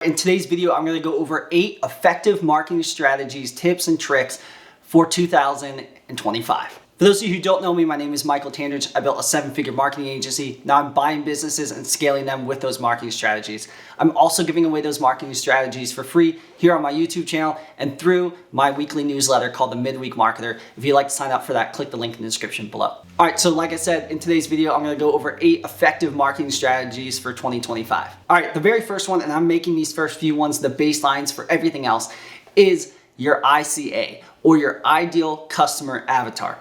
In today's video, I'm going to go over 8 effective marketing strategies, tips, and tricks for 2025. For those of you who don't know me, my name is Michael Tandridge. I built a 7-figure marketing agency. Now I'm buying businesses and scaling them with those marketing strategies. I'm also giving away those marketing strategies for free here on my YouTube channel and through my weekly newsletter called the Midweek Marketer. If you'd like to sign up for that, click the link in the description below. All right, so like I said, in today's video, I'm going to go over 8 effective marketing strategies for 2025. All right, the very first one, and I'm making these first few ones the baselines for everything else, is your ICA, or your ideal customer avatar.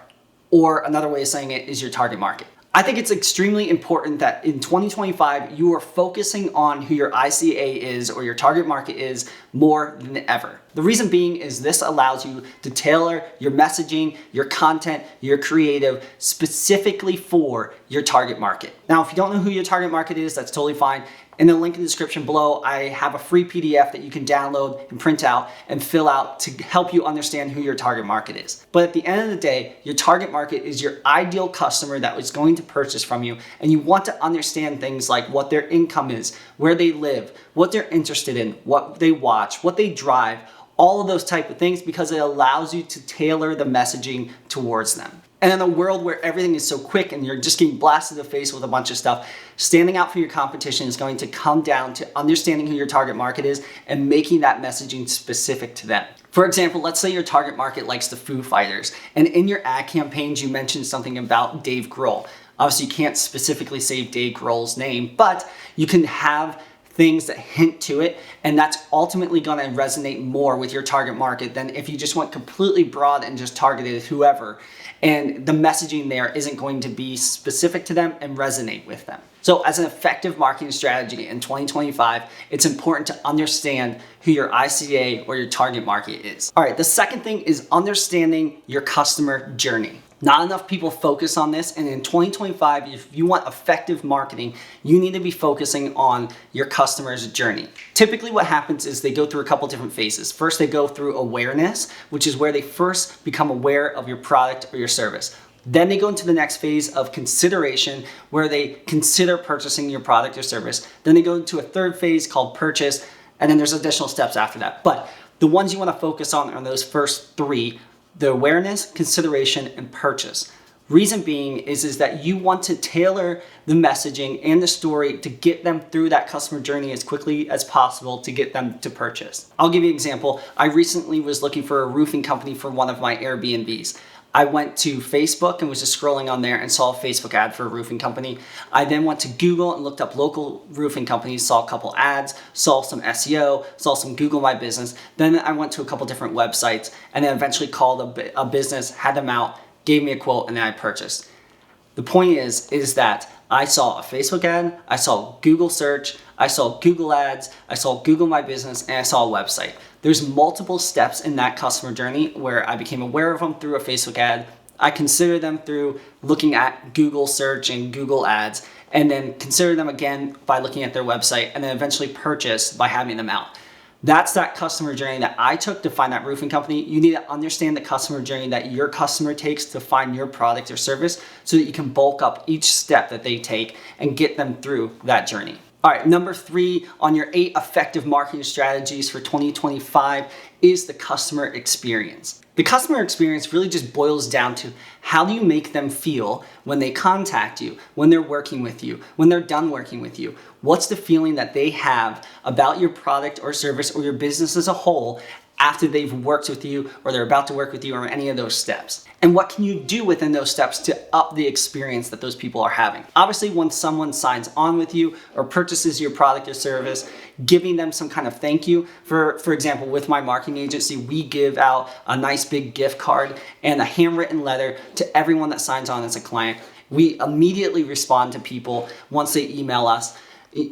Or another way of saying it is your target market. I think it's extremely important that in 2025, you are focusing on who your ICA is or your target market is more than ever. The reason being is this allows you to tailor your messaging, your content, your creative specifically for your target market. Now, if you don't know who your target market is, that's totally fine. In the link in the description below, I have a free PDF that you can download and print out and fill out to help you understand who your target market is. But at the end of the day, your target market is your ideal customer that is going to purchase from you, and you want to understand things like what their income is, where they live, what they're interested in, what they watch, what they drive, all of those type of things, because it allows you to tailor the messaging towards them. And in a world where everything is so quick and you're just getting blasted in the face with a bunch of stuff, standing out for your competition is going to come down to understanding who your target market is and making that messaging specific to them. For example, let's say your target market likes the Foo Fighters, and in your ad campaigns, you mentioned something about Dave Grohl. Obviously, you can't specifically say Dave Grohl's name, but you can have things that hint to it, and that's ultimately going to resonate more with your target market than if you just went completely broad and just targeted whoever, and the messaging there isn't going to be specific to them and resonate with them. So as an effective marketing strategy in 2025, it's important to understand who your ICA or your target market is. All right, the second thing is understanding your customer journey. Not enough people focus on this, and in 2025, if you want effective marketing, you need to be focusing on your customer's journey. Typically what happens is they go through a couple different phases. First, they go through awareness, which is where they first become aware of your product or your service. Then they go into the next phase of consideration, where they consider purchasing your product or service. Then they go into a third phase called purchase, and then there's additional steps after that. But the ones you want to focus on are those first 3. The awareness, consideration, and purchase. Reason being is that you want to tailor the messaging and the story to get them through that customer journey as quickly as possible to get them to purchase. I'll give you an example. I recently was looking for a roofing company for one of my Airbnbs. I went to Facebook and was just scrolling on there and saw a Facebook ad for a roofing company. I then went to Google and looked up local roofing companies, saw a couple ads, saw some SEO, saw some Google My Business. Then I went to a couple different websites and then eventually called a business, had them out, gave me a quote, and then I purchased. The point is that I saw a Facebook ad, I saw Google search, I saw Google ads, I saw Google My Business, and I saw a website. There's multiple steps in that customer journey where I became aware of them through a Facebook ad. I consider them through looking at Google search and Google ads, and then consider them again by looking at their website, and then eventually purchase by having them out. That's that customer journey that I took to find that roofing company. You need to understand the customer journey that your customer takes to find your product or service so that you can bulk up each step that they take and get them through that journey. All right, number 3 on your 8 effective marketing strategies for 2025 is the customer experience. The customer experience really just boils down to how do you make them feel when they contact you, when they're working with you, when they're done working with you. What's the feeling that they have about your product or service or your business as a whole after they've worked with you or they're about to work with you or any of those steps? And what can you do within those steps to up the experience that those people are having? Obviously, when someone signs on with you or purchases your product or service, giving them some kind of thank you. For example, with my marketing agency, we give out a nice big gift card and a handwritten letter to everyone that signs on as a client. We immediately respond to people once they email us.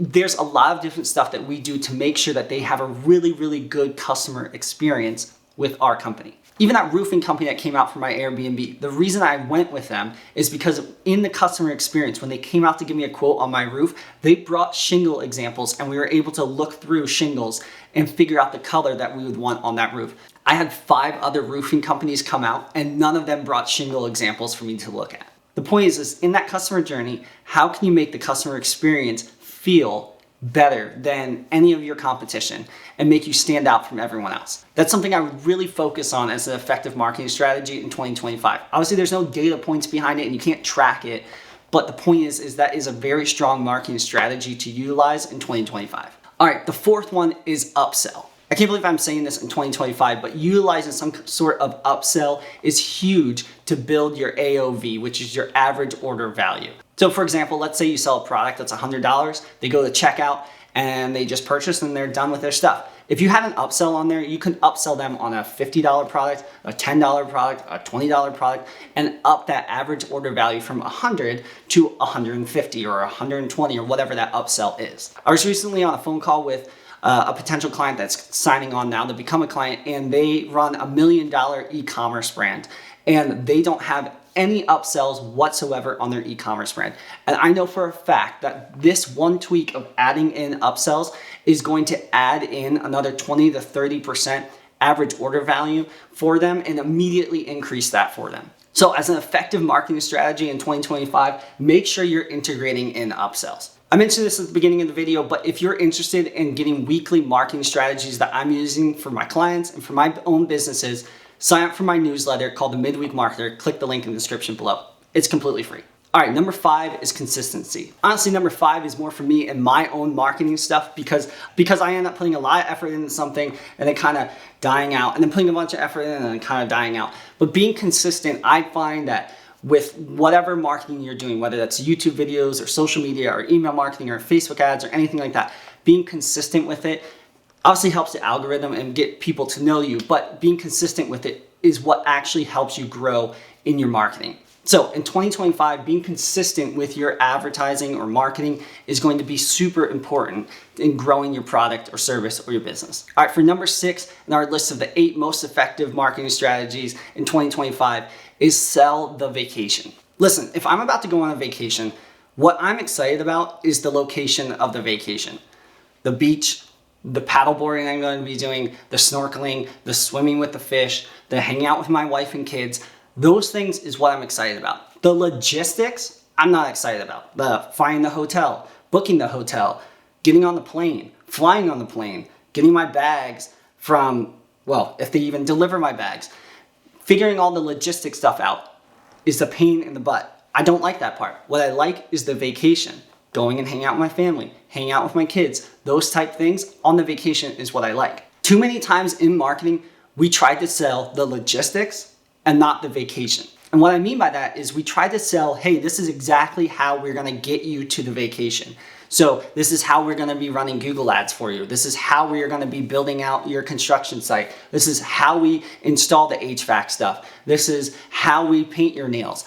There's a lot of different stuff that we do to make sure that they have a really, really good customer experience with our company. Even that roofing company that came out for my Airbnb, the reason I went with them is because in the customer experience, when they came out to give me a quote on my roof, they brought shingle examples and we were able to look through shingles and figure out the color that we would want on that roof. I had 5 other roofing companies come out and none of them brought shingle examples for me to look at. The point is in that customer journey, how can you make the customer experience feel better than any of your competition and make you stand out from everyone else. That's something I would really focus on as an effective marketing strategy in 2025. Obviously, there's no data points behind it and you can't track it, but the point is that is a very strong marketing strategy to utilize in 2025. All right, the fourth one is upsell. I can't believe I'm saying this in 2025, but utilizing some sort of upsell is huge to build your AOV, which is your average order value. So for example, let's say you sell a product that's $100, they go to checkout and they just purchase and they're done with their stuff. If you had an upsell on there, you can upsell them on a $50 product, a $10 product, a $20 product, and up that average order value from 100 to 150 or 120 or whatever that upsell is. I was recently on a phone call with a potential client that's signing on now to become a client, and they run $1 million e-commerce brand, and they don't have any upsells whatsoever on their e-commerce brand. And I know for a fact that this one tweak of adding in upsells is going to add in another 20 to 30% average order value for them and immediately increase that for them. So as an effective marketing strategy in 2025, make sure you're integrating in upsells. I mentioned this at the beginning of the video, but if you're interested in getting weekly marketing strategies that I'm using for my clients and for my own businesses, sign up for my newsletter called The Midweek Marketer. Click the link in the description below. It's completely free. All right, number 5 is consistency. Honestly, number 5 is more for me and my own marketing stuff because I end up putting a lot of effort into something and then kind of dying out, and then putting a bunch of effort in and then kind of dying out. But being consistent, I find that with whatever marketing you're doing, whether that's YouTube videos or social media or email marketing or Facebook ads or anything like that, being consistent with it obviously helps the algorithm and get people to know you, but being consistent with it is what actually helps you grow in your marketing. So in 2025, being consistent with your advertising or marketing is going to be super important in growing your product or service or your business. All right, for number 6 in our list of the 8 most effective marketing strategies in 2025 is sell the vacation. Listen, if I'm about to go on a vacation, what I'm excited about is the location of the vacation. The beach, the paddleboarding I'm going to be doing, the snorkeling, the swimming with the fish, the hanging out with my wife and kids. Those things is what I'm excited about. The logistics, I'm not excited about. The finding the hotel, booking the hotel, getting on the plane, flying on the plane, getting my bags from, well, if they even deliver my bags, figuring all the logistics stuff out is the pain in the butt. I don't like that part. What I like is the vacation. Going and hanging out with my family, hanging out with my kids, those type things on the vacation is what I like. Too many times in marketing, we try to sell the logistics and not the vacation. And what I mean by that is we try to sell, hey, this is exactly how we're gonna get you to the vacation. So this is how we're gonna be running Google ads for you. This is how we are gonna be building out your construction site. This is how we install the HVAC stuff. This is how we paint your nails.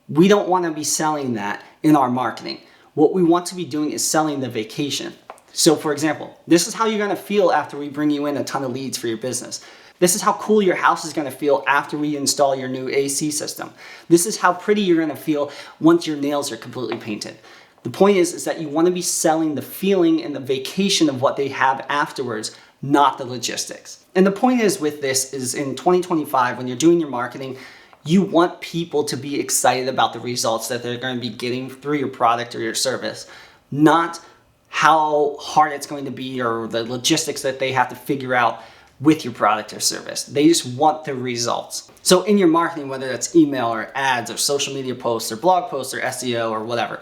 We don't wanna be selling that in our marketing. What we want to be doing is selling the vacation. So for example, this is how you're gonna feel after we bring you in a ton of leads for your business. This is how cool your house is gonna feel after we install your new AC system. This is how pretty you're gonna feel once your nails are completely painted. The point is that you wanna be selling the feeling and the vacation of what they have afterwards, not the logistics. And the point is with this is in 2025, when you're doing your marketing, you want people to be excited about the results that they're going to be getting through your product or your service, not how hard it's going to be or the logistics that they have to figure out with your product or service. They just want the results. So in your marketing, whether that's email or ads or social media posts or blog posts or SEO or whatever,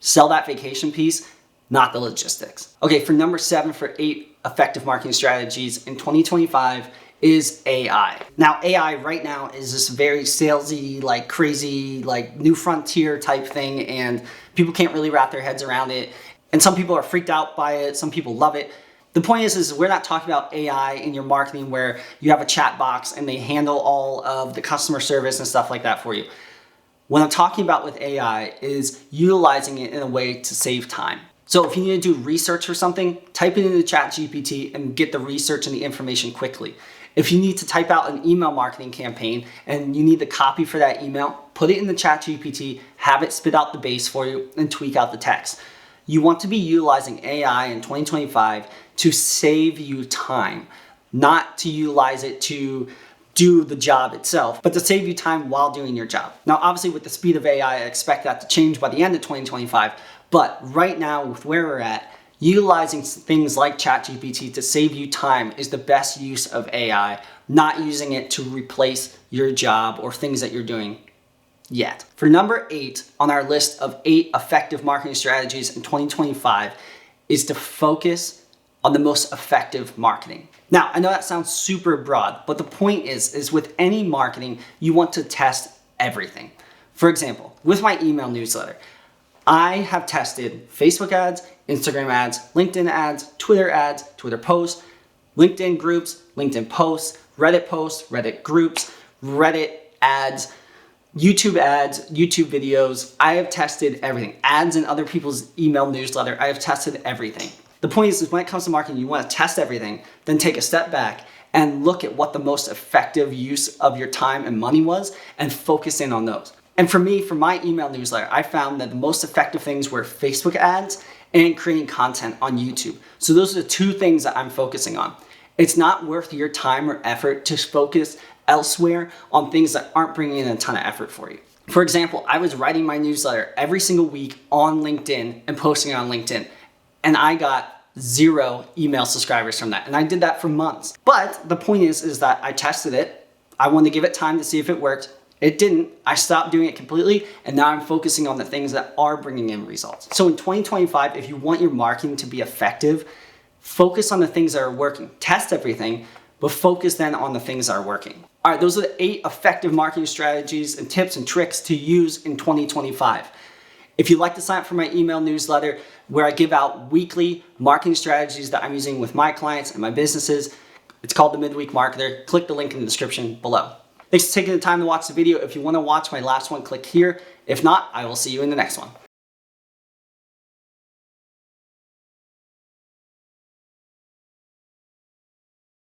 sell that vacation piece, not the logistics. Okay, for number 7 for 8 effective marketing strategies in 2025 is AI. Now AI right now is this very salesy, like crazy, like new frontier type thing, and people can't really wrap their heads around it. And some people are freaked out by it, some people love it. The point is we're not talking about AI in your marketing where you have a chat box and they handle all of the customer service and stuff like that for you. What I'm talking about with AI is utilizing it in a way to save time. So if you need to do research for something, type it into ChatGPT and get the research and the information quickly. If you need to type out an email marketing campaign and you need the copy for that email, put it in the ChatGPT, have it spit out the base for you, and tweak out the text. You want to be utilizing AI in 2025 to save you time, not to utilize it to do the job itself, but to save you time while doing your job. Now, obviously with the speed of AI, I expect that to change by the end of 2025, but right now with where we're at, Utilizing things like ChatGPT to save you time is the best use of AI, not using it to replace your job or things that you're doing yet. For number 8 on our list of 8 effective marketing strategies in 2025 is to focus on the most effective marketing. Now, I know that sounds super broad, but the point is with any marketing, you want to test everything. For example, with my email newsletter, I have tested Facebook ads, Instagram ads, LinkedIn ads, Twitter posts, LinkedIn groups, LinkedIn posts, Reddit groups, Reddit ads, YouTube videos. I have tested everything. Ads in other people's email newsletter. I have tested everything. The point is when it comes to marketing, you want to test everything, then take a step back and look at what the most effective use of your time and money was and focus in on those. And for me, for my email newsletter, I found that the most effective things were Facebook ads and creating content on YouTube. So those are the 2 things that I'm focusing on. It's not worth your time or effort to focus elsewhere on things that aren't bringing in a ton of effort for you. For example, I was writing my newsletter every single week on LinkedIn and posting it on LinkedIn, and I got 0 email subscribers from that. And I did that for months. But the point is that I tested it. I wanted to give it time to see if it worked. It didn't. I stopped doing it completely, and now I'm focusing on the things that are bringing in results. So in 2025, if you want your marketing to be effective, focus on the things that are working. Test everything, but focus then on the things that are working. All right, those are the 8 effective marketing strategies and tips and tricks to use in 2025. If you'd like to sign up for my email newsletter, where I give out weekly marketing strategies that I'm using with my clients and my businesses, it's called The Midweek Marketer. Click the link in the description below. Thanks for taking the time to watch the video. If you want to watch my last one, click here. If not, I will see you in the next one.